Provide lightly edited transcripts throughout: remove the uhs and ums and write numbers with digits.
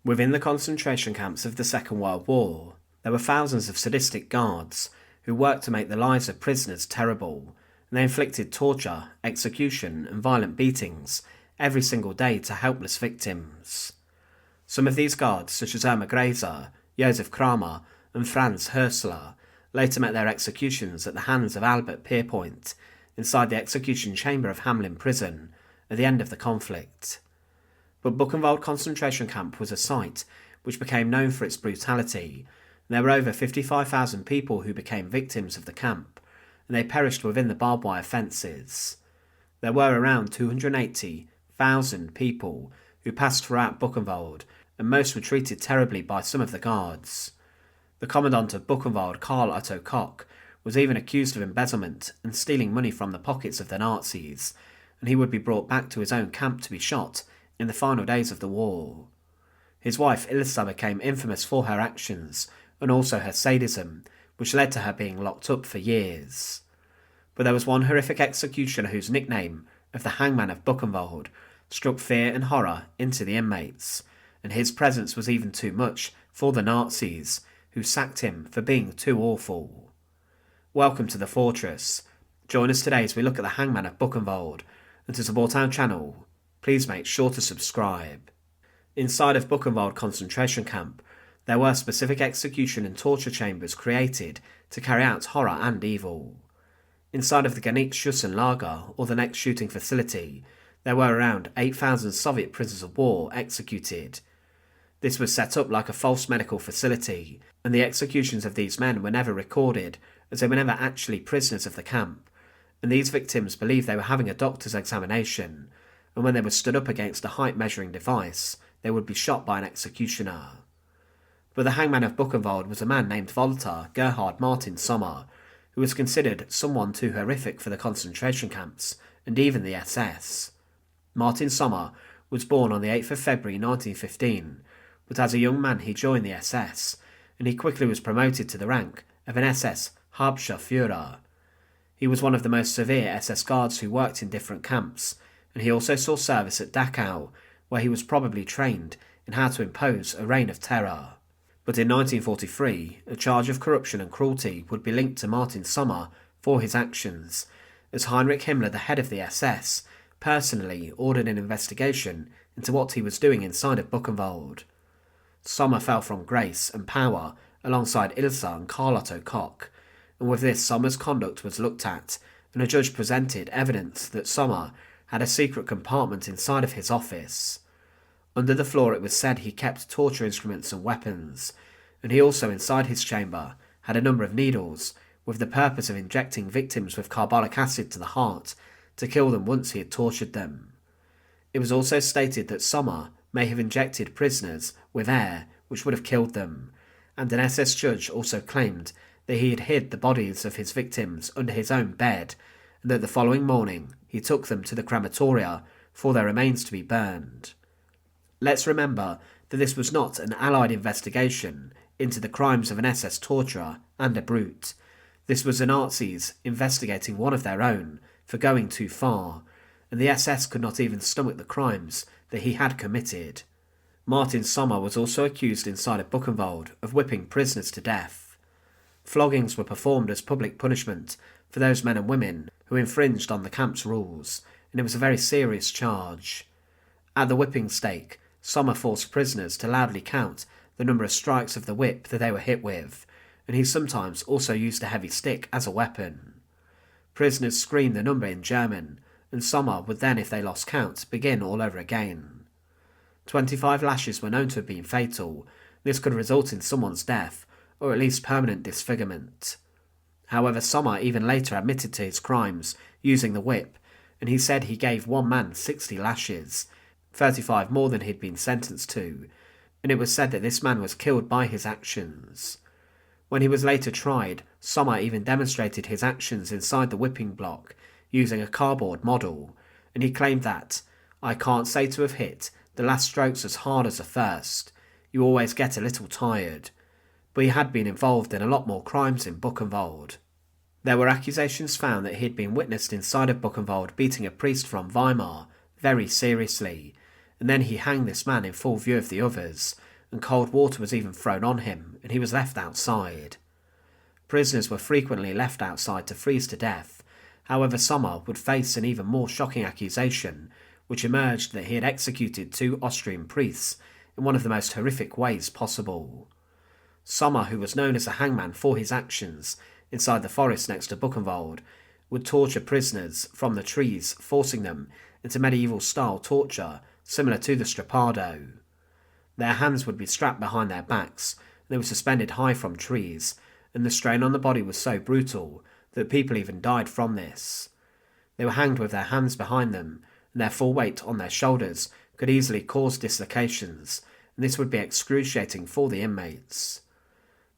Within the concentration camps of the Second World War, there were thousands of sadistic guards who worked to make the lives of prisoners terrible, and they inflicted torture, execution, and violent beatings every single day to helpless victims. Some of these guards, such as Irma Grazer, Josef Kramer, and Franz Hörsler, later met their executions at the hands of Albert Pierpoint inside the execution chamber of Hamelin prison at the end of the conflict. But Buchenwald concentration camp was a site which became known for its brutality, and there were over 55,000 people who became victims of the camp, and they perished within the barbed wire fences. There were around 280,000 people who passed throughout Buchenwald, and most were treated terribly by some of the guards. The commandant of Buchenwald, Karl Otto Koch, was even accused of embezzlement and stealing money from the pockets of the Nazis, and he would be brought back to his own camp to be shot in the final days of the war. His wife Ilsa became infamous for her actions and also her sadism, which led to her being locked up for years. But there was one horrific executioner whose nickname of the Hangman of Buchenwald struck fear and horror into the inmates, and his presence was even too much for the Nazis, who sacked him for being too awful. Welcome to the Fortress. Join us today as we look at the Hangman of Buchenwald, and to support our channel, please make sure to subscribe. Inside of Buchenwald concentration camp, there were specific execution and torture chambers created to carry out horror and evil. Inside of the Genickschussenlager, or the next shooting facility, there were around 8,000 Soviet prisoners of war executed. This was set up like a false medical facility, and the executions of these men were never recorded, as they were never actually prisoners of the camp, and these victims believed they were having a doctor's examination, and when they were stood up against a height measuring device, they would be shot by an executioner. But the Hangman of Buchenwald was a man named Walter Gerhard Martin Sommer, who was considered someone too horrific for the concentration camps and even the SS. Martin Sommer was born on the 8th of February 1915, but as a young man he joined the SS, and he quickly was promoted to the rank of an SS Hauptscharführer. He was one of the most severe SS guards who worked in different camps, and he also saw service at Dachau, where he was probably trained in how to impose a reign of terror. But in 1943, a charge of corruption and cruelty would be linked to Martin Sommer for his actions, as Heinrich Himmler, the head of the SS, personally ordered an investigation into what he was doing inside of Buchenwald. Sommer fell from grace and power alongside Ilsa and Karl Otto Koch, and with this Sommer's conduct was looked at, and a judge presented evidence that Sommer had a secret compartment inside of his office. Under the floor it was said he kept torture instruments and weapons, and he also inside his chamber had a number of needles with the purpose of injecting victims with carbolic acid to the heart to kill them once he had tortured them. It was also stated that Sommer may have injected prisoners with air which would have killed them, and an SS judge also claimed that he had hid the bodies of his victims under his own bed, and that the following morning he took them to the crematoria for their remains to be burned. Let's remember that this was not an Allied investigation into the crimes of an SS torturer and a brute. This was the Nazis investigating one of their own for going too far, and the SS could not even stomach the crimes that he had committed. Martin Sommer was also accused inside of Buchenwald of whipping prisoners to death. Floggings were performed as public punishment for those men and women who infringed on the camp's rules, and it was a very serious charge. At the whipping stake, Sommer forced prisoners to loudly count the number of strikes of the whip that they were hit with, and he sometimes also used a heavy stick as a weapon. Prisoners screamed the number in German, and Sommer would then, if they lost count, begin all over again. 25 lashes were known to have been fatal. This could result in someone's death, or at least permanent disfigurement. However, Sommer even later admitted to his crimes using the whip, and he said he gave one man 60 lashes, 35 more than he'd been sentenced to, and it was said that this man was killed by his actions. When he was later tried, Sommer even demonstrated his actions inside the whipping block, using a cardboard model, and he claimed that, "I can't say to have hit the last strokes as hard as the first. You always get a little tired." But he had been involved in a lot more crimes in Buchenwald. There were accusations found that he had been witnessed inside of Buchenwald beating a priest from Weimar very seriously, and then he hanged this man in full view of the others, and cold water was even thrown on him, and he was left outside. Prisoners were frequently left outside to freeze to death. However, Sommer would face an even more shocking accusation, which emerged that he had executed 2 Austrian priests in one of the most horrific ways possible. Sommer, who was known as a hangman for his actions inside the forest next to Buchenwald, would torture prisoners from the trees, forcing them into medieval-style torture similar to the strappado. Their hands would be strapped behind their backs, and they were suspended high from trees, and the strain on the body was so brutal that people even died from this. They were hanged with their hands behind them, and their full weight on their shoulders could easily cause dislocations, and this would be excruciating for the inmates.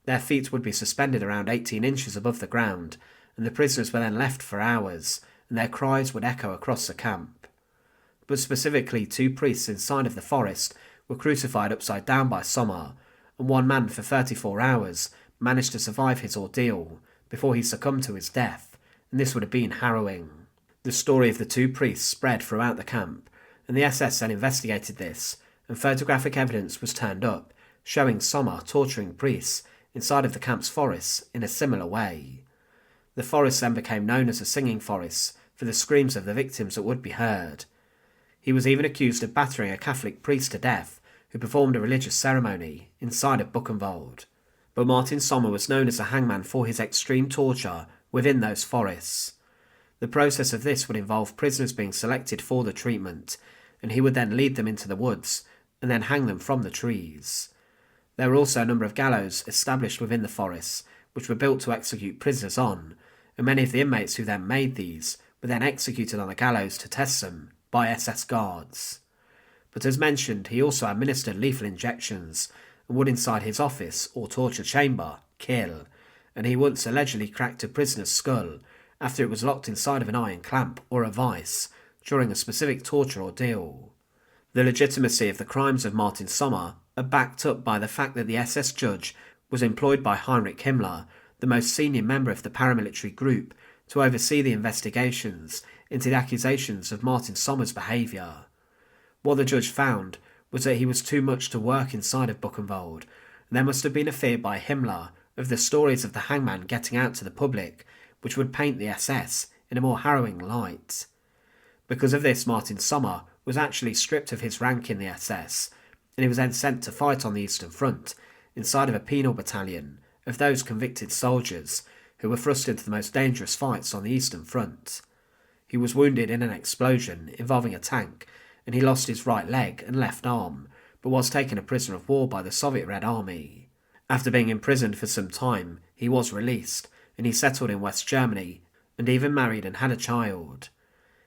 Their feet would be suspended around 18 inches above the ground, and the prisoners were then left for hours, and their cries would echo across the camp. But specifically 2 priests inside of the forest were crucified upside down by Sommer, and one man for 34 hours managed to survive his ordeal before he succumbed to his death, and this would have been harrowing. The story of the 2 priests spread throughout the camp, and the SS then investigated this, and photographic evidence was turned up, showing Sommer torturing priests inside of the camp's forests in a similar way. The forest then became known as a singing forest for the screams of the victims that would be heard. He was even accused of battering a Catholic priest to death who performed a religious ceremony inside of Buchenwald. But Martin Sommer was known as a hangman for his extreme torture within those forests. The process of this would involve prisoners being selected for the treatment, and he would then lead them into the woods and then hang them from the trees. There were also a number of gallows established within the forests, which were built to execute prisoners on, and many of the inmates who then made these were then executed on the gallows to test them by SS guards. But as mentioned, he also administered lethal injections and would inside his office or torture chamber kill, and he once allegedly cracked a prisoner's skull after it was locked inside of an iron clamp or a vice during a specific torture ordeal. The legitimacy of the crimes of Martin Sommer are backed up by the fact that the SS judge was employed by Heinrich Himmler, the most senior member of the paramilitary group, to oversee the investigations into the accusations of Martin Sommer's behaviour. What the judge found was that he was too much to work inside of Buchenwald, and there must have been a fear by Himmler of the stories of the hangman getting out to the public, which would paint the SS in a more harrowing light. Because of this, Martin Sommer was actually stripped of his rank in the SS, and he was then sent to fight on the Eastern Front inside of a penal battalion of those convicted soldiers who were thrust into the most dangerous fights on the Eastern Front. He was wounded in an explosion involving a tank, and he lost his right leg and left arm, but was taken a prisoner of war by the Soviet Red Army. After being imprisoned for some time, he was released, and he settled in West Germany, and even married and had a child.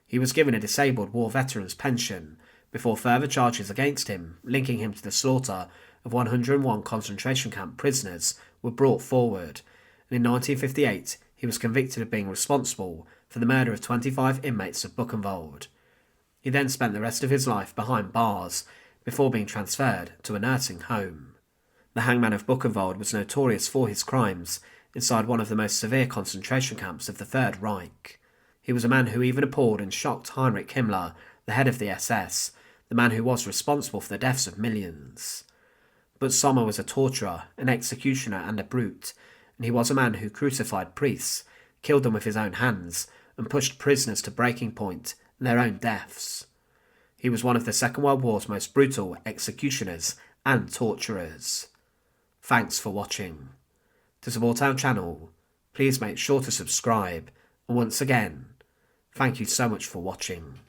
He was given a disabled war veteran's pension, before further charges against him, linking him to the slaughter of 101 concentration camp prisoners, were brought forward, and in 1958 he was convicted of being responsible for the murder of 25 inmates of Buchenwald. He then spent the rest of his life behind bars, before being transferred to a nursing home. The Hangman of Buchenwald was notorious for his crimes inside one of the most severe concentration camps of the Third Reich. He was a man who even appalled and shocked Heinrich Himmler, the head of the SS, the man who was responsible for the deaths of millions. But Sommer was a torturer, an executioner and a brute, and he was a man who crucified priests, killed them with his own hands, and pushed prisoners to breaking point and their own deaths. He was one of the Second World War's most brutal executioners and torturers. Thanks for watching. To support our channel, please make sure to subscribe, and once again, thank you so much for watching.